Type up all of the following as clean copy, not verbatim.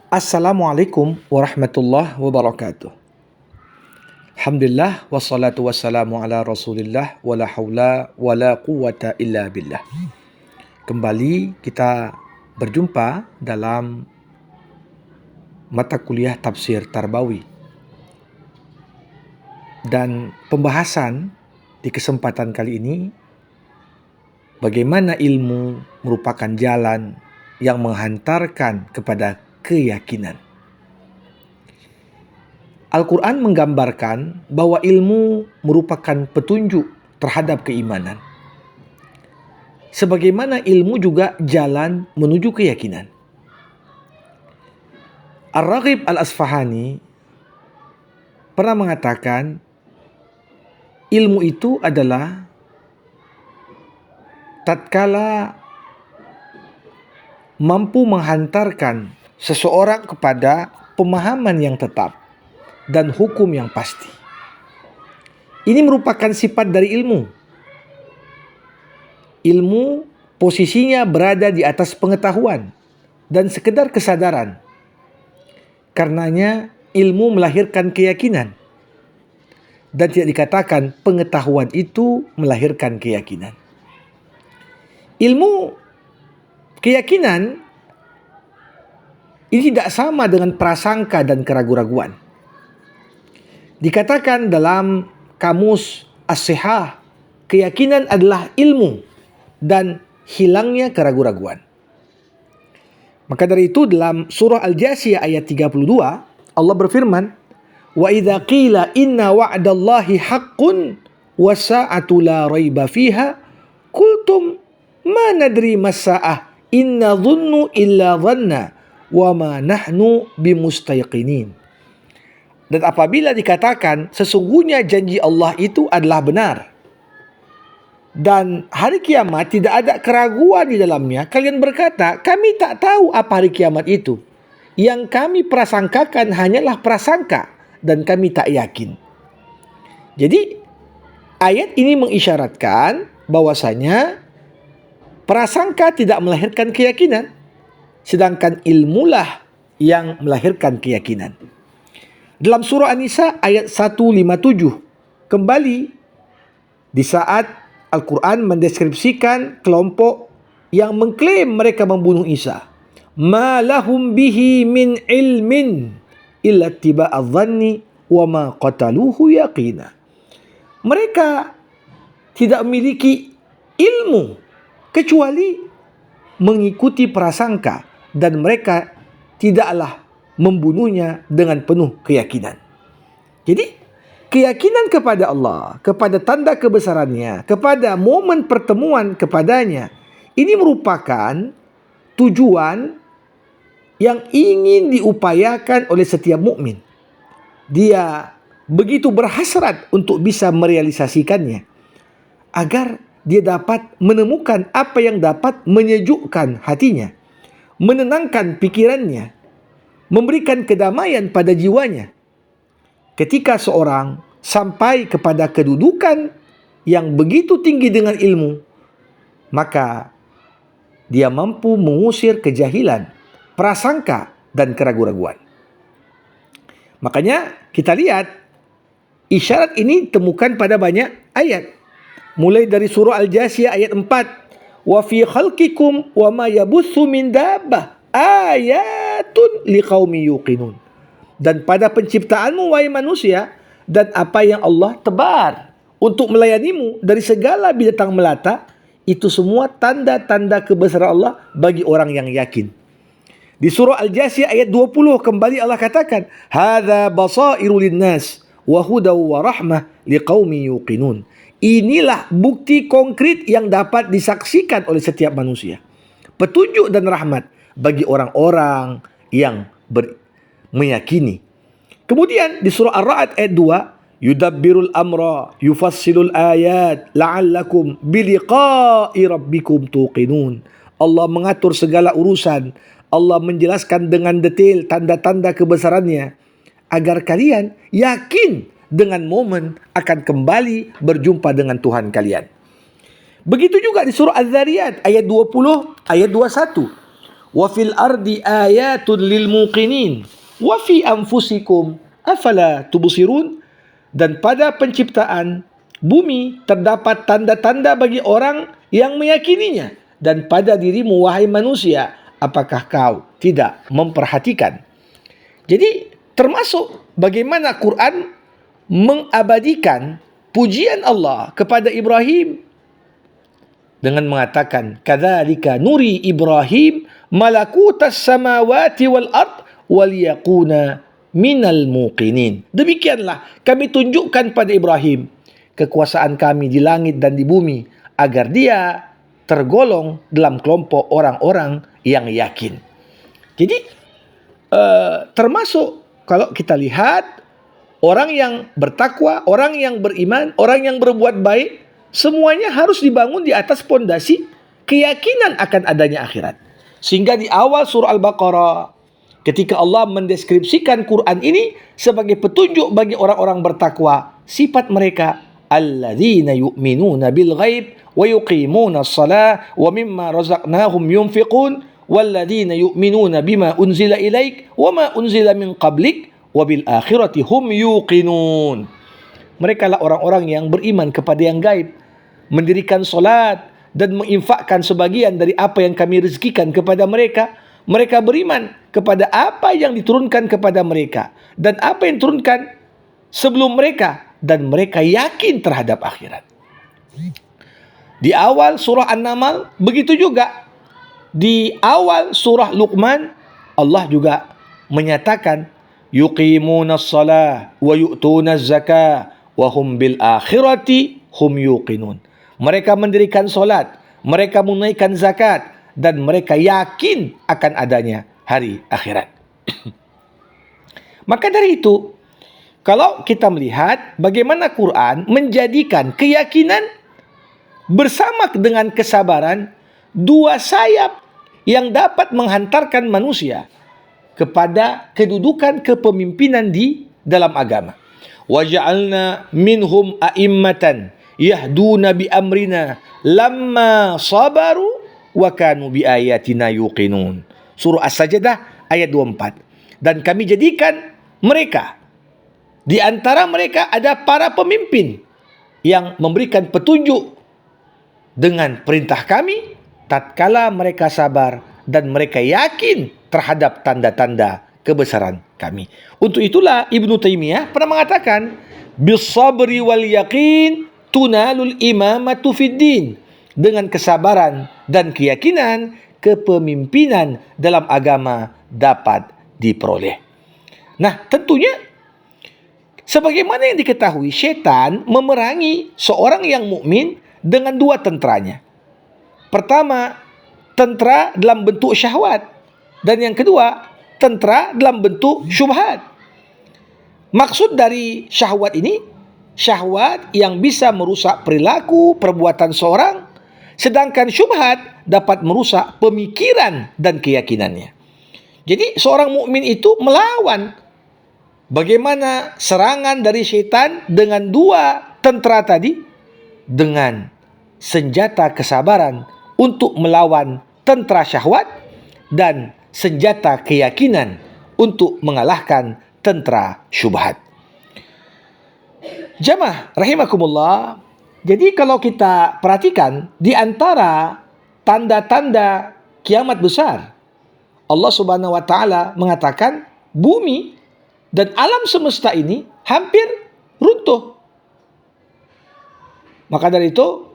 Assalamualaikum warahmatullahi wabarakatuh. Alhamdulillah wassalatu wassalamu ala Rasulillah wala haula wala quwata illa billah. Kembali kita berjumpa dalam mata kuliah tafsir Tarbawi. Dan pembahasan di kesempatan kali ini, bagaimana ilmu merupakan jalan yang menghantarkan kepada keyakinan. Al-Quran menggambarkan bahwa ilmu merupakan petunjuk terhadap keimanan. Sebagaimana ilmu juga jalan menuju keyakinan. Ar-Raghib Al-Asfahani pernah mengatakan, ilmu itu adalah tatkala mampu menghantarkan seseorang kepada pemahaman yang tetap dan hukum yang pasti. Ini merupakan sifat dari ilmu. Ilmu posisinya berada di atas pengetahuan dan sekedar kesadaran. Karenanya ilmu melahirkan keyakinan. Dan tidak dikatakan pengetahuan itu melahirkan keyakinan. Ilmu keyakinan ini tidak sama dengan prasangka dan keraguan-raguan. Dikatakan dalam kamus As-Sihah, keyakinan adalah ilmu dan hilangnya keraguan-raguan. Maka dari itu dalam surah Al-Jasiyah ayat 32, Allah berfirman, "Wa idza qila inna wa'dallahi haqqun was-sa'atu la raiba fiha, qultum ma nadri mas-sa'ah inna dhunnu illa dhanna wa ma nahnu bimustayqinin." Dan apabila dikatakan sesungguhnya janji Allah itu adalah benar dan hari kiamat tidak ada keraguan di dalamnya, kalian berkata, kami tak tahu apa hari kiamat itu. Yang kami prasangkakan hanyalah prasangka dan kami tak yakin. Jadi ayat ini mengisyaratkan bahwasanya prasangka tidak melahirkan keyakinan, sedangkan ilmulah yang melahirkan keyakinan. Dalam surah An-Nisa ayat 157, kembali di saat Al-Quran mendeskripsikan kelompok yang mengklaim mereka membunuh Isa. Ma lahum bihi min ilmin illa tiba'adh dhanni wa ma qataluhu yaqina. Mereka tidak memiliki ilmu kecuali mengikuti prasangka, dan mereka tidaklah membunuhnya dengan penuh keyakinan. Jadi keyakinan kepada Allah, kepada tanda kebesarannya, kepada momen pertemuan kepadanya, ini merupakan tujuan yang ingin diupayakan oleh setiap mukmin. Dia begitu berhasrat untuk bisa merealisasikannya agar dia dapat menemukan apa yang dapat menyejukkan hatinya, menenangkan pikirannya, memberikan kedamaian pada jiwanya. Ketika seorang sampai kepada kedudukan yang begitu tinggi dengan ilmu, maka dia mampu mengusir kejahilan, prasangka, dan keraguan-raguan. Makanya kita lihat isyarat ini temukan pada banyak ayat. Mulai dari surah Al-Jasiyah ayat 4, wa fi khalqikum wa ma yabuthu min dabbah ayatun liqaumi yuqinun. Dan pada penciptaanmu wahai manusia, dan apa yang Allah tebar untuk melayanimu dari segala binatang melata, itu semua tanda-tanda kebesaran Allah bagi orang yang yakin. Di surah Al-Jasiyah ayat 20 kembali Allah katakan, hadza basairu linnas wa hudaw wa rahmah liqaumi yuqinun. Inilah bukti konkret yang dapat disaksikan oleh setiap manusia, petunjuk dan rahmat bagi orang-orang yang meyakini. Kemudian di surah Ar-Ra'd ayat 2, yudabbirul amra yufassilul ayat la'allakum biliqa'i rabbikum tuqinun. Allah mengatur segala urusan, Allah menjelaskan dengan detail tanda-tanda kebesarannya agar kalian yakin dengan momen akan kembali berjumpa dengan Tuhan kalian. Begitu juga di surah Az-Zariyat ayat 20 ayat 21. wa fil ardi ayatun lil muqinin wa fi anfusikum afala tubsirun. Dan pada penciptaan bumi terdapat tanda-tanda bagi orang yang meyakininya, dan pada dirimu wahai manusia, apakah kau tidak memperhatikan? Jadi termasuk bagaimana Quran mengabadikan pujian Allah kepada Ibrahim dengan mengatakan, kadzalika nuri Ibrahim malakutas samawati wal ard wal yakuna minal muqinin. Demikianlah kami tunjukkan pada Ibrahim kekuasaan kami di langit dan di bumi, agar dia tergolong dalam kelompok orang-orang yang yakin. Jadi termasuk kalau kita lihat orang yang bertakwa, orang yang beriman, orang yang berbuat baik, semuanya harus dibangun di atas pondasi keyakinan akan adanya akhirat. Sehingga di awal surah Al-Baqarah, ketika Allah mendeskripsikan Quran ini sebagai petunjuk bagi orang-orang bertakwa, sifat mereka, alladzina yu'minuna bil ghaib wa yuqimuna as-salah wa mimma razaqnahum yunfiqun walladzina yu'minuna bima unzila ilaik wa ma unzila min qablik wa bil akhirati hum yuqinun. Mereka lah orang-orang yang beriman kepada yang gaib, mendirikan solat dan menginfakkan sebagian dari apa yang kami rezekikan kepada mereka. Mereka beriman kepada apa yang diturunkan kepada mereka dan apa yang diturunkan sebelum mereka, dan mereka yakin terhadap akhirat. Di awal surah An-Naml begitu juga. Di awal surah Luqman Allah juga menyatakan yuqimunas shalah wa yu'tunaz zakah wa hum bil akhirati hum yuqinun. Mereka mendirikan solat, mereka menunaikan zakat, dan mereka yakin akan adanya hari akhirat. Maka dari itu, kalau kita melihat bagaimana Quran menjadikan keyakinan bersama dengan kesabaran dua sayap yang dapat menghantarkan manusia kepada kedudukan kepemimpinan di dalam agama. Waja'alna minhum a'immatan yahduna bi amrina lamma sabaru wa kanu bi ayatina yuqinun. Surah As-Sajdah ayat 24. Dan kami jadikan mereka, di antara mereka ada para pemimpin yang memberikan petunjuk dengan perintah kami tatkala mereka sabar dan mereka yakin terhadap tanda-tanda kebesaran kami. Untuk itulah Ibnu Taimiyah pernah mengatakan, bis-sabri wal yaqin tunalul imamatu fid din. Dengan kesabaran dan keyakinan, kepemimpinan dalam agama dapat diperoleh. Nah, tentunya sebagaimana yang diketahui, syaitan memerangi seorang yang mukmin dengan dua tentranya. Pertama, tentera dalam bentuk syahwat, dan yang kedua, tentera dalam bentuk syubhat. Maksud dari syahwat ini, syahwat yang bisa merusak perilaku, perbuatan seorang, sedangkan syubhat dapat merusak pemikiran dan keyakinannya. Jadi seorang mukmin itu melawan bagaimana serangan dari syaitan dengan dua tentera tadi, dengan senjata kesabaran untuk melawan tentera syahwat dan senjata keyakinan untuk mengalahkan tentera syubhat. Jamaah rahimakumullah. Jadi kalau kita perhatikan, di antara tanda-tanda kiamat besar, Allah Subhanahu wa taala mengatakan bumi dan alam semesta ini hampir runtuh. Maka dari itu,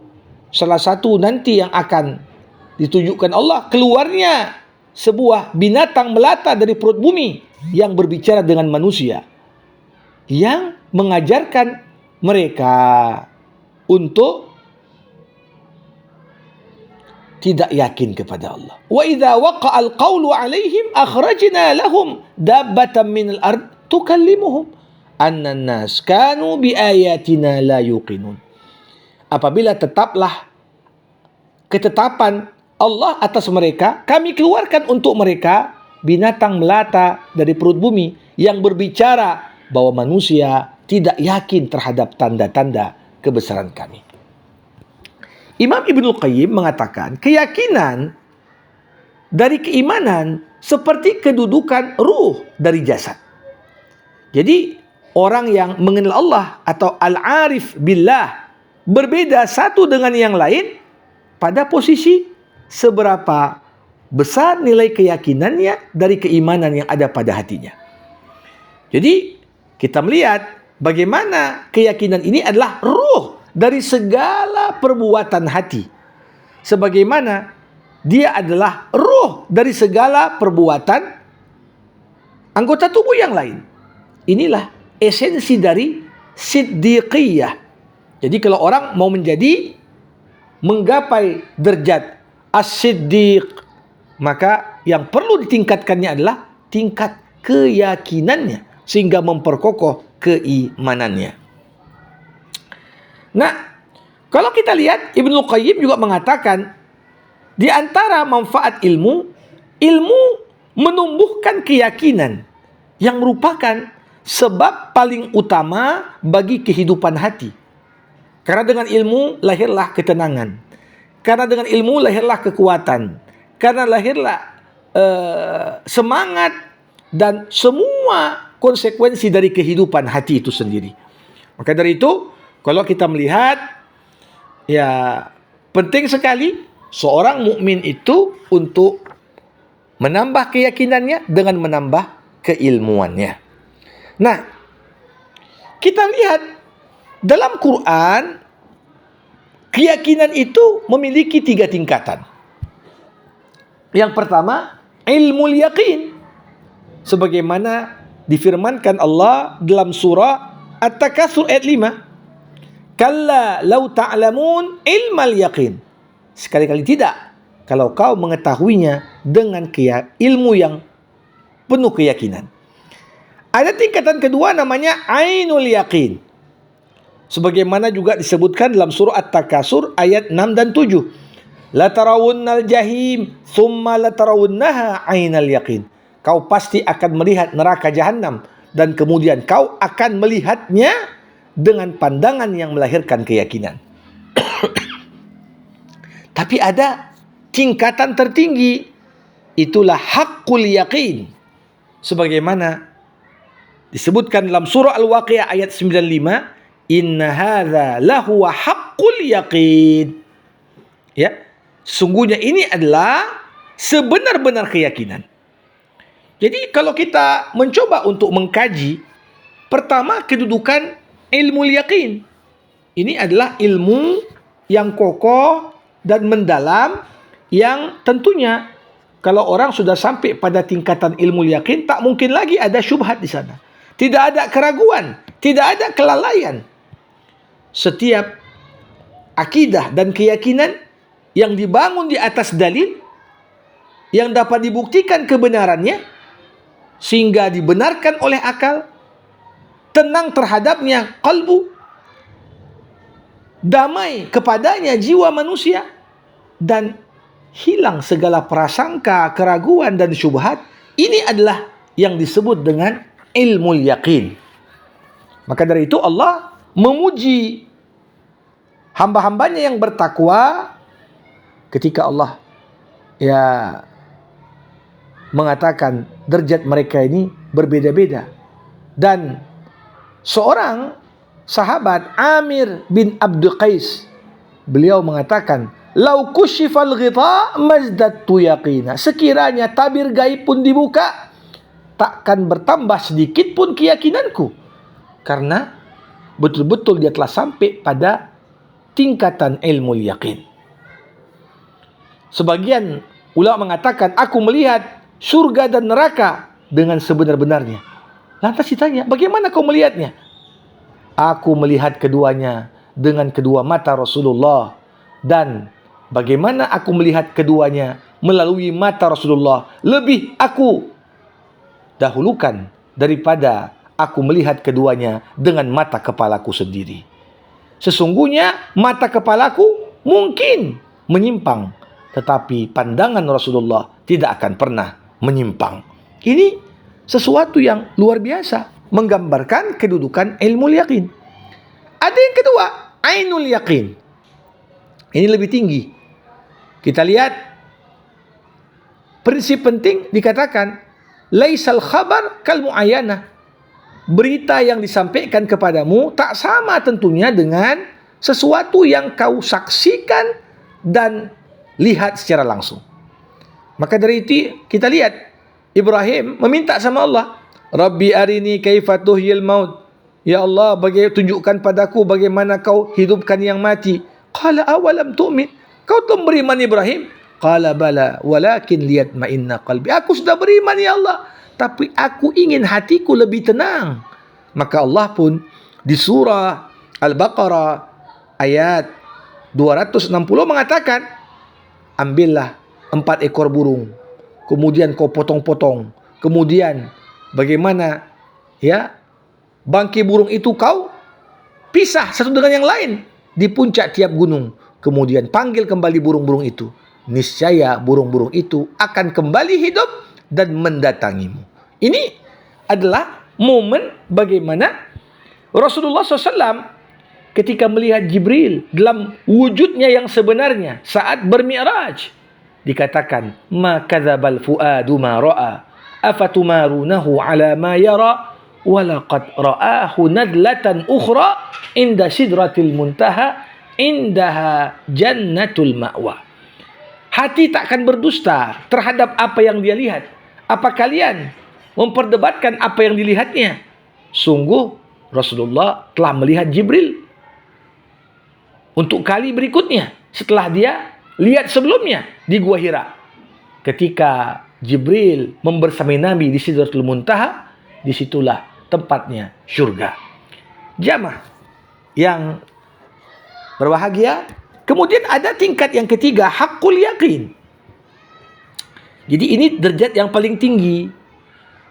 salah satu nanti yang akan ditunjukkan Allah, keluarnya sebuah binatang melata dari perut bumi yang berbicara dengan manusia, yang mengajarkan mereka untuk tidak yakin kepada Allah. Wa idza waqa'al qawlu 'alaihim akhrajna lahum dabbatan minal ard tukallimuhum anna an-nas kanu bi ayatina la yuqinun. Apabila tetaplah ketetapan Allah atas mereka, kami keluarkan untuk mereka binatang melata dari perut bumi yang berbicara bahwa manusia tidak yakin terhadap tanda-tanda kebesaran kami. Imam Ibnul Qayyim mengatakan keyakinan dari keimanan seperti kedudukan ruh dari jasad. Jadi orang yang mengenal Allah atau al-arif billah berbeda satu dengan yang lain pada posisi seberapa besar nilai keyakinannya dari keimanan yang ada pada hatinya. Jadi kita melihat bagaimana keyakinan ini adalah ruh dari segala perbuatan hati. Sebagaimana dia adalah ruh dari segala perbuatan anggota tubuh yang lain. Inilah esensi dari siddiqiyah. Jadi kalau orang mau menggapai derajat as-siddiq, maka yang perlu ditingkatkannya adalah tingkat keyakinannya sehingga memperkokoh keimanannya. Nah, kalau kita lihat Ibnu Qayyim juga mengatakan di antara manfaat ilmu menumbuhkan keyakinan yang merupakan sebab paling utama bagi kehidupan hati. Karena dengan ilmu lahirlah ketenangan. Karena dengan ilmu lahirlah kekuatan. Karena lahirlah semangat dan semua konsekuensi dari kehidupan hati itu sendiri. Maka dari itu, kalau kita melihat, ya penting sekali seorang mukmin itu untuk menambah keyakinannya dengan menambah keilmuannya. Nah, kita lihat dalam Quran, keyakinan itu memiliki 3 tingkatan. Yang pertama, ilmul yaqin. Sebagaimana difirmankan Allah dalam surah At-Takatsur ayat 5. Kalla law ta'lamun ilmal yaqin. Sekali-kali tidak, kalau kau mengetahuinya dengan ilmu yang penuh keyakinan. Ada tingkatan kedua namanya ainul yaqin. Sebagaimana juga disebutkan dalam surah At-Takatsur ayat 6 dan 7. La tarawunnal jahim thumma la tarawunnaha ainal yaqin. Kau pasti akan melihat neraka jahanam dan kemudian kau akan melihatnya dengan pandangan yang melahirkan keyakinan. Tapi ada tingkatan tertinggi, itulah haqqul yaqin. Sebagaimana disebutkan dalam surah Al-Waqiah ayat 95, inna hadza lahuwa haqqul yaqin. Ya, sungguhnya ini adalah sebenar-benar keyakinan. Jadi kalau kita mencoba untuk mengkaji, pertama kedudukan ilmu yaqin. Ini adalah ilmu yang kokoh dan mendalam yang tentunya kalau orang sudah sampai pada tingkatan ilmu yaqin, tak mungkin lagi ada syubhat di sana. Tidak ada keraguan, tidak ada kelalaian. Setiap akidah dan keyakinan yang dibangun di atas dalil, yang dapat dibuktikan kebenarannya, sehingga dibenarkan oleh akal, tenang terhadapnya qalbu, damai kepadanya jiwa manusia, dan hilang segala prasangka, keraguan dan syubhat. Ini adalah yang disebut dengan ilmu yaqin. Maka dari itu Allah memuji hamba-hambanya yang bertakwa ketika Allah mengatakan derajat mereka ini berbeda-beda. Dan seorang sahabat Amir bin Abdul Qais, beliau mengatakan, lau kushifal ghita mazdadtu yaqina. Sekiranya tabir gaib pun dibuka, takkan bertambah sedikit pun keyakinanku, karena betul-betul dia telah sampai pada tingkatan ilmu yaqin. Sebagian ulama mengatakan, aku melihat surga dan neraka dengan sebenar-benarnya. Lantas ditanya, bagaimana kau melihatnya? Aku melihat keduanya dengan kedua mata Rasulullah. Dan bagaimana aku melihat keduanya melalui mata Rasulullah, lebih aku dahulukan daripada aku melihat keduanya dengan mata kepalaku sendiri. Sesungguhnya mata kepalaku mungkin menyimpang, tetapi pandangan Rasulullah tidak akan pernah menyimpang. Ini sesuatu yang luar biasa, menggambarkan kedudukan ilmu yaqin. Ada yang kedua, ainul yaqin. Ini lebih tinggi. Kita lihat prinsip penting dikatakan laisal khabar kal muayyanah. Berita yang disampaikan kepadamu tak sama tentunya dengan sesuatu yang kau saksikan dan lihat secara langsung. Maka dari itu kita lihat Ibrahim meminta sama Allah, Rabbi arini kaifa tuhyil maut. Ya Allah, tunjukkan padaku bagaimana kau hidupkan yang mati. Qala awalam tu'min. Kau telah beriman Ibrahim? Qala bala walakin liyatma'inna qalbi. Aku sudah beriman ya Allah, tapi aku ingin hatiku lebih tenang. Maka Allah pun di surah Al-Baqarah ayat 260 mengatakan, ambillah 4 ekor burung, kemudian kau potong-potong, kemudian bagaimana ya bangkai burung itu kau pisah satu dengan yang lain di puncak tiap gunung, kemudian panggil kembali burung-burung itu, niscaya burung-burung itu akan kembali hidup dan mendatangimu. Ini adalah momen bagaimana Rasulullah SAW ketika melihat Jibril dalam wujudnya yang sebenarnya saat bermi'raj, dikatakan ma kadzabal fuadu ma ra'a afatumarunahu ala ma yara walaqad ra'ahu nadlatan ukhra inda sidratil muntaha indaha jannatul ma'wa. Hati tak akan berdusta terhadap apa yang dia lihat. Apa kalian memperdebatkan apa yang dilihatnya? Sungguh Rasulullah telah melihat Jibril untuk kali berikutnya setelah dia lihat sebelumnya di Gua Hira. Ketika Jibril membersamai Nabi di Sidratul Muntaha, disitulah tempatnya surga. Jamaah yang berbahagia, kemudian ada tingkat yang ketiga, haqqul yaqin. Jadi ini derajat yang paling tinggi.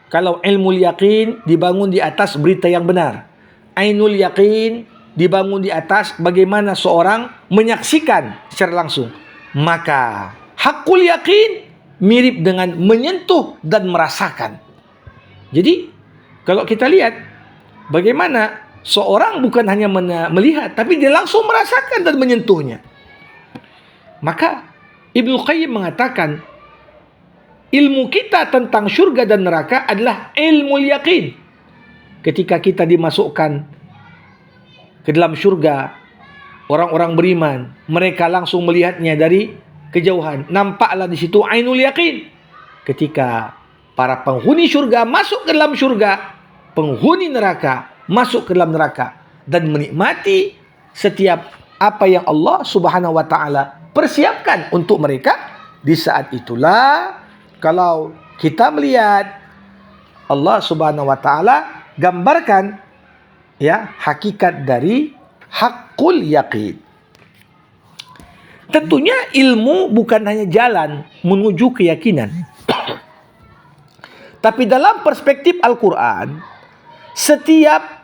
Kalau ilmu yaqin dibangun di atas berita yang benar, ainul yaqin dibangun di atas bagaimana seorang menyaksikan secara langsung, maka haqqul yaqin mirip dengan menyentuh dan merasakan. Jadi kalau kita lihat bagaimana seorang bukan hanya melihat, tapi dia langsung merasakan dan menyentuhnya. Maka Ibnu Qayyim mengatakan ilmu kita tentang syurga dan neraka adalah ilmu yaqin. Ketika kita dimasukkan ke dalam syurga, orang-orang beriman, mereka langsung melihatnya dari kejauhan. Nampaklah di situ ainul yaqin. Ketika para penghuni syurga masuk ke dalam syurga, penghuni neraka masuk ke dalam neraka dan menikmati setiap apa yang Allah Subhanahu wa taala persiapkan untuk mereka. Di saat itulah kalau kita melihat Allah Subhanahu wa taala gambarkan ya hakikat dari haqqul yaqin. Tentunya ilmu bukan hanya jalan menuju keyakinan. Tapi dalam perspektif Al-Quran, setiap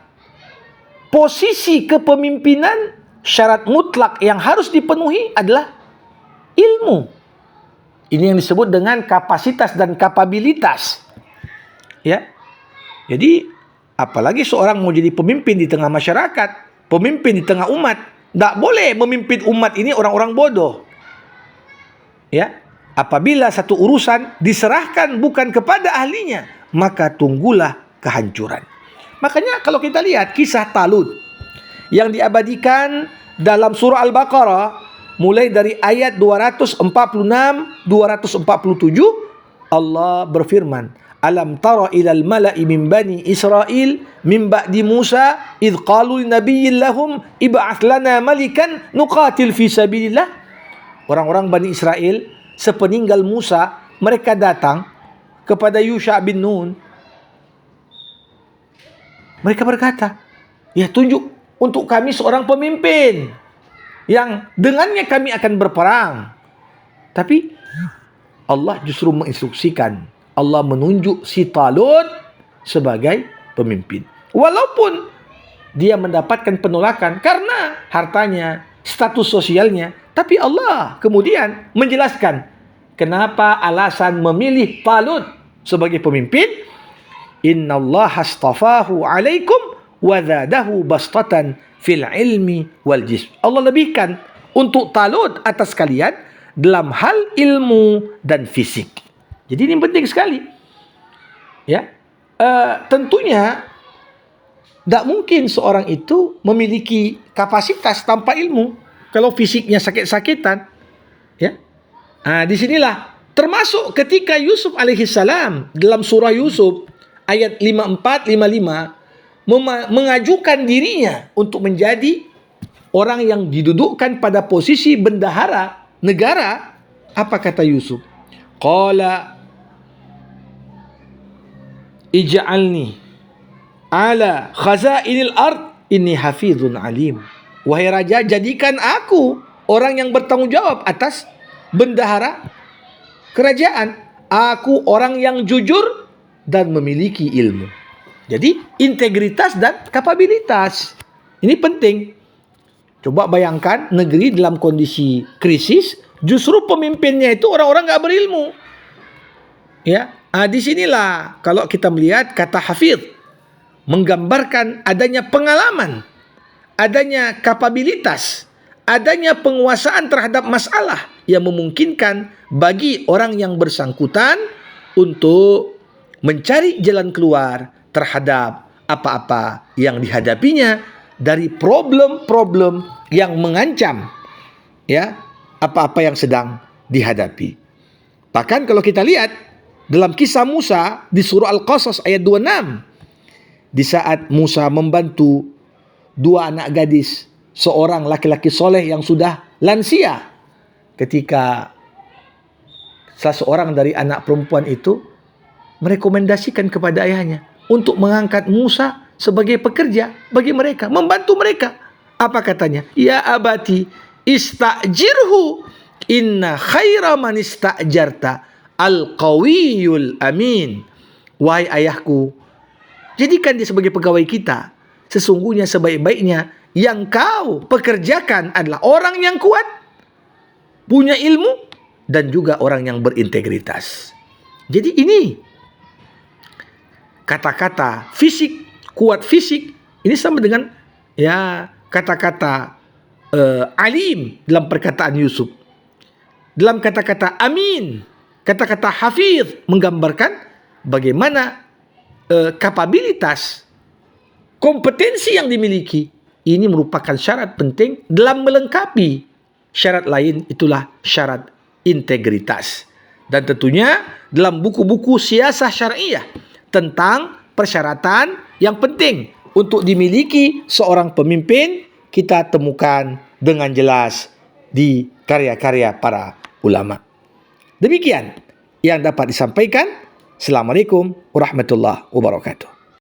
posisi kepemimpinan syarat mutlak yang harus dipenuhi adalah ilmu. Ini yang disebut dengan kapasitas dan kapabilitas. Ya. Jadi apalagi seorang mau jadi pemimpin di tengah masyarakat, pemimpin di tengah umat, tidak boleh memimpin umat ini orang-orang bodoh. Ya. Apabila satu urusan diserahkan bukan kepada ahlinya, maka tunggulah kehancuran. Makanya kalau kita lihat kisah Talut yang diabadikan dalam surah Al-Baqarah mulai dari ayat 246, 247, Allah berfirman, Alam tara ilal mala'i min bani Israel min ba'di Musa idh qalu linabiyyin lahum ib'ath lana malikan nuqatil fi sabilillah. Orang-orang Bani Israel sepeninggal Musa, mereka datang kepada Yusha bin Nun. Mereka berkata, ya tunjuk untuk kami seorang pemimpin yang dengannya kami akan berperang. Tapi Allah justru menginstruksikan, Allah menunjuk si Talut sebagai pemimpin. Walaupun dia mendapatkan penolakan karena hartanya, status sosialnya, tapi Allah kemudian menjelaskan kenapa alasan memilih Talut sebagai pemimpin. Innallaha astafahu alaikum wa zadahu bastatan fil ilmi wal jism. Allah lebihkan untuk Talut atas kalian dalam hal ilmu dan fisik. Jadi ini penting sekali. Ya, tentunya tidak mungkin seorang itu memiliki kapasitas tanpa ilmu. Kalau fisiknya sakit-sakitan, ya. Disinilah termasuk ketika Yusuf alaihissalam dalam surah Yusuf ayat 54, 55 mengajukan dirinya untuk menjadi orang yang didudukkan pada posisi bendahara negara. Apa kata Yusuf? Qala ij'alni ala khazainil ard inni hafizun alim. Wahai raja, jadikan aku orang yang bertanggung jawab atas bendahara kerajaan. Aku orang yang jujur dan memiliki ilmu. Jadi integritas dan kapabilitas ini penting. Coba bayangkan negeri dalam kondisi krisis, justru pemimpinnya itu orang-orang nggak berilmu. Ya, disinilah kalau kita melihat kata hafidh menggambarkan adanya pengalaman, adanya kapabilitas, adanya penguasaan terhadap masalah yang memungkinkan bagi orang yang bersangkutan untuk mencari jalan keluar terhadap apa-apa yang dihadapinya dari problem-problem yang mengancam, ya, apa-apa yang sedang dihadapi. Bahkan kalau kita lihat dalam kisah Musa di surah Al-Qasas ayat 26, di saat Musa membantu dua anak gadis, seorang laki-laki soleh yang sudah lansia, ketika salah seorang dari anak perempuan itu merekomendasikan kepada ayahnya untuk mengangkat Musa sebagai pekerja bagi mereka, membantu mereka. Apa katanya? Ya abati istajirhu inna khaira man istajarta al-qawiyul amin. Wahai ayahku, jadikan dia sebagai pegawai kita. Sesungguhnya sebaik-baiknya yang kau pekerjakan adalah orang yang kuat, punya ilmu, dan juga orang yang berintegritas. Jadi ini kata-kata fisik, kuat fisik, ini sama dengan ya kata-kata alim dalam perkataan Yusuf. Dalam kata-kata amin, kata-kata hafidh menggambarkan bagaimana kapabilitas, kompetensi yang dimiliki. Ini merupakan syarat penting dalam melengkapi syarat lain, itulah syarat integritas. Dan tentunya dalam buku-buku siasah syariah tentang persyaratan yang penting untuk dimiliki seorang pemimpin, kita temukan dengan jelas di karya-karya para ulama. Demikian yang dapat disampaikan. Assalamualaikum warahmatullahi wabarakatuh.